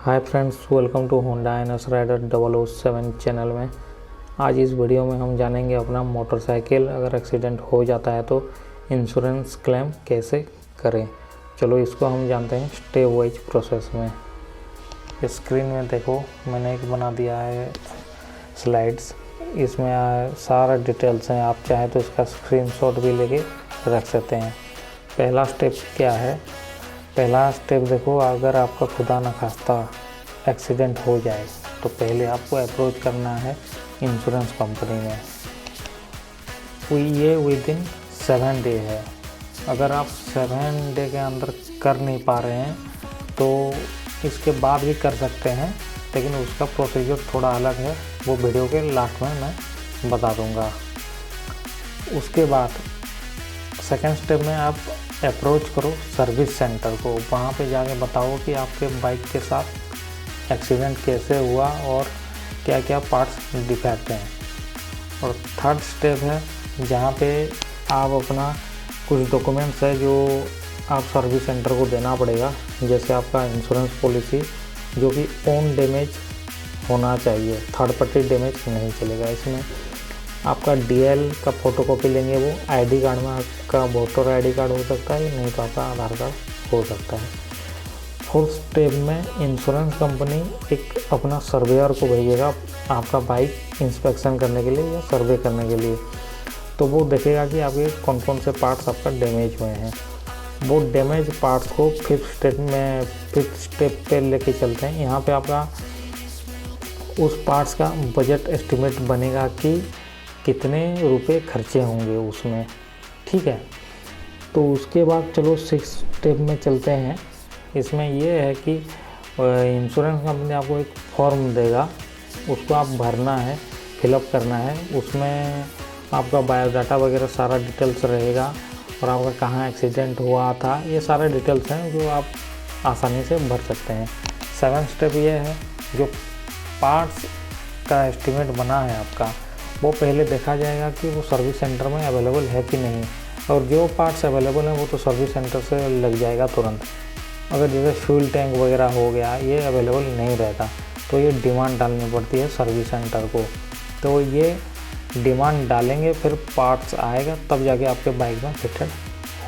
Hi friends, welcome to Honda NS rider 007 channel में। आज इस वीडियो में हम जानेंगे अपना मोटरसाइकिल अगर एक्सीडेंट हो जाता है तो इंश्योरेंस क्लेम कैसे करें। चलो इसको हम जानते हैं स्टेप वाइज प्रोसेस में। स्क्रीन में देखो मैंने एक बना दिया है स्लाइड्स, इसमें सारा डिटेल्स हैं। आप चाहे तो इसका स्क्रीनशॉट भी लेके रख सकते हैं। पहला स्टेप क्या है? पहला स्टेप देखो, अगर आपका खुदा न खास्ता एक्सीडेंट हो जाए तो पहले आपको अप्रोच करना है इंश्योरेंस कंपनी में। ये विदिन 7 डे है। अगर आप 7 डे के अंदर कर नहीं पा रहे हैं तो इसके बाद भी कर सकते हैं, लेकिन उसका प्रोसीजर थोड़ा अलग है, वो वीडियो के लास्ट में मैं बता दूंगा। उसके बाद सेकेंड स्टेप में आप अप्रोच करो सर्विस सेंटर को। वहाँ पे जाके बताओ कि आपके बाइक के साथ एक्सीडेंट कैसे हुआ और क्या क्या पार्ट्स डिफेक्ट हैं। और थर्ड स्टेप है जहाँ पे आप अपना कुछ डॉक्यूमेंट्स है जो आप सर्विस सेंटर को देना पड़ेगा, जैसे आपका इंश्योरेंस पॉलिसी जो कि ओन डैमेज होना चाहिए, थर्ड पार्टी डैमेज नहीं चलेगा। इसमें आपका डीएल का फ़ोटोकॉपी लेंगे, वो आईडी कार्ड में आपका वोटर आईडी कार्ड हो सकता है, नहीं तो आपका आधार कार्ड हो सकता है। फोर्थ स्टेप में इंश्योरेंस कंपनी एक अपना सर्वेयर को भेजेगा आपका बाइक इंस्पेक्शन करने के लिए या सर्वे करने के लिए। तो वो देखेगा कि आपके कौन कौन से पार्ट्स आपका डैमेज हुए हैं। वो डैमेज पार्ट्स को फिफ्थ स्टेप पे लेके चलते हैं। यहाँ पे आपका उस पार्ट्स का बजट एस्टिमेट बनेगा कि कितने रुपए खर्चे होंगे उसमें, ठीक है। तो उसके बाद चलो 6 स्टेप में चलते हैं। इसमें ये है कि इंश्योरेंस कंपनी आपको एक फॉर्म देगा, उसको आप भरना है, फिलअप करना है। उसमें आपका बायोडाटा वगैरह सारा डिटेल्स रहेगा और आपका कहाँ एक्सीडेंट हुआ था, ये सारे डिटेल्स हैं जो आप आसानी से भर सकते हैं। 7 स्टेप ये है, जो पार्ट्स का एस्टिमेट बना है आपका, वो पहले देखा जाएगा कि वो सर्विस सेंटर में अवेलेबल है कि नहीं, और जो पार्ट्स अवेलेबल हैं वो तो सर्विस सेंटर से लग जाएगा तुरंत। अगर जैसे फ्यूल टैंक वगैरह हो गया, ये अवेलेबल नहीं रहता, तो ये डिमांड डालनी पड़ती है सर्विस सेंटर को। तो ये डिमांड डालेंगे, फिर पार्ट्स आएगा, तब जाके आपके बाइक में फिटेड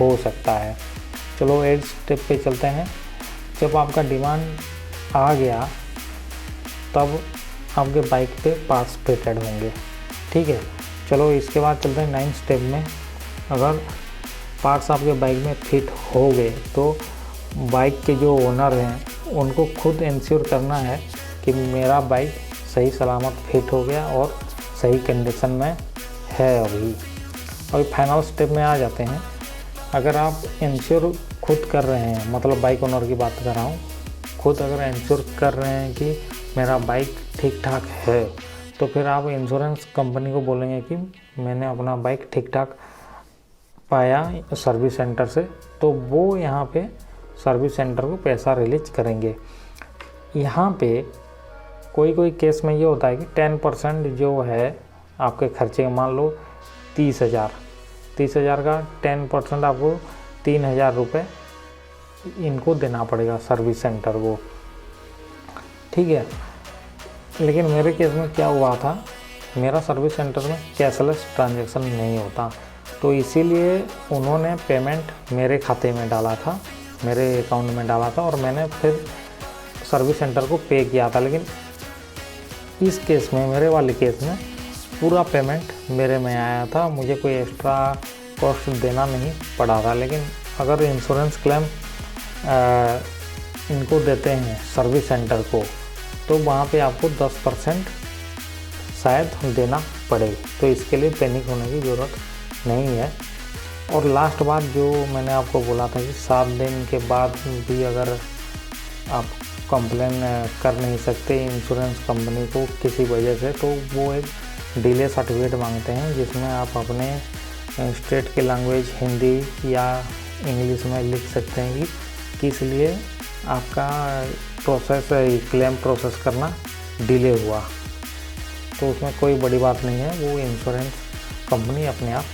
हो सकता है। चलो 8 स्टेप पे चलते हैं। जब आपका डिमांड आ गया तब आपके बाइक पे पार्ट्स फिटेड होंगे, ठीक है। चलो इसके बाद चलते हैं 9 स्टेप में। अगर पार्ट्स आपके बाइक में फिट हो गए तो बाइक के जो ओनर हैं उनको खुद इंश्योर करना है कि मेरा बाइक सही सलामत फिट हो गया और सही कंडीशन में है। अभी फाइनल स्टेप में आ जाते हैं। अगर आप इंश्योर खुद कर रहे हैं, मतलब बाइक ओनर की बात कर रहा हूँ, खुद अगर इंश्योर कर रहे हैं कि मेरा बाइक ठीक ठाक है, तो फिर आप इंश्योरेंस कंपनी को बोलेंगे कि मैंने अपना बाइक ठीक ठाक पाया सर्विस सेंटर से, तो वो यहाँ पे सर्विस सेंटर को पैसा रिलीज करेंगे। यहाँ पे कोई केस में ये होता है कि 10% जो है आपके खर्चे, मान लो 30,000 का 10% आपको 3,000 रुपये इनको देना पड़ेगा सर्विस सेंटर को, ठीक है। लेकिन मेरे केस में क्या हुआ था, मेरा सर्विस सेंटर में कैशलेस ट्रांजैक्शन नहीं होता, तो इसीलिए उन्होंने पेमेंट मेरे खाते में डाला था, मेरे अकाउंट में डाला था, और मैंने फिर सर्विस सेंटर को पे किया था। लेकिन इस केस में, मेरे वाले केस में, पूरा पेमेंट मेरे में आया था, मुझे कोई एक्स्ट्रा कॉस्ट देना नहीं पड़ा था। लेकिन अगर इंश्योरेंस क्लेम इनको देते हैं सर्विस सेंटर को, तो वहाँ पे आपको 10% शायद देना पड़े, तो इसके लिए पैनिक होने की ज़रूरत नहीं है। और लास्ट बात जो मैंने आपको बोला था कि 7 दिन के बाद भी अगर आप कंप्लेन कर नहीं सकते इंश्योरेंस कंपनी को किसी वजह से, तो वो एक डिले सर्टिफिकेट मांगते हैं, जिसमें आप अपने स्टेट के लैंग्वेज हिंदी या इंग्लिश में लिख सकते हैं कि किस लिए आपका क्लेम प्रोसेस करना डिले हुआ। तो उसमें कोई बड़ी बात नहीं है, वो इंश्योरेंस कंपनी अपने आप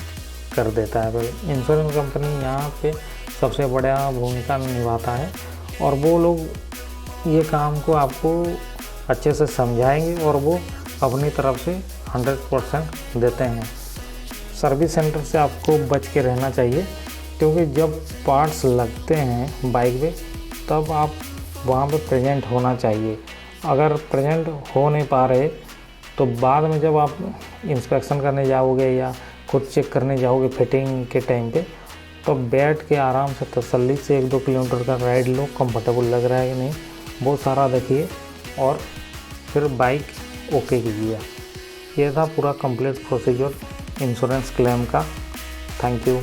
कर देता है। तो इंश्योरेंस कंपनी यहाँ पे सबसे बड़ा भूमिका निभाता है, और वो लोग ये काम को आपको अच्छे से समझाएंगे और वो अपनी तरफ से 100% देते हैं। सर्विस सेंटर से आपको बच के रहना चाहिए, क्योंकि जब पार्ट्स लगते हैं बाइक पे तब आप वहाँ पे प्रेजेंट होना चाहिए। अगर प्रेजेंट हो नहीं पा रहे तो बाद में जब आप इंस्पेक्शन करने जाओगे या खुद चेक करने जाओगे फिटिंग के टाइम पे, तो बैठ के आराम से तसल्ली से 1-2 किलोमीटर का राइड लो, कंफर्टेबल लग रहा है कि नहीं वो सारा देखिए और फिर बाइक ओके कीजिए। ये था पूरा कंप्लीट प्रोसीजर इंश्योरेंस क्लेम का। Thank you.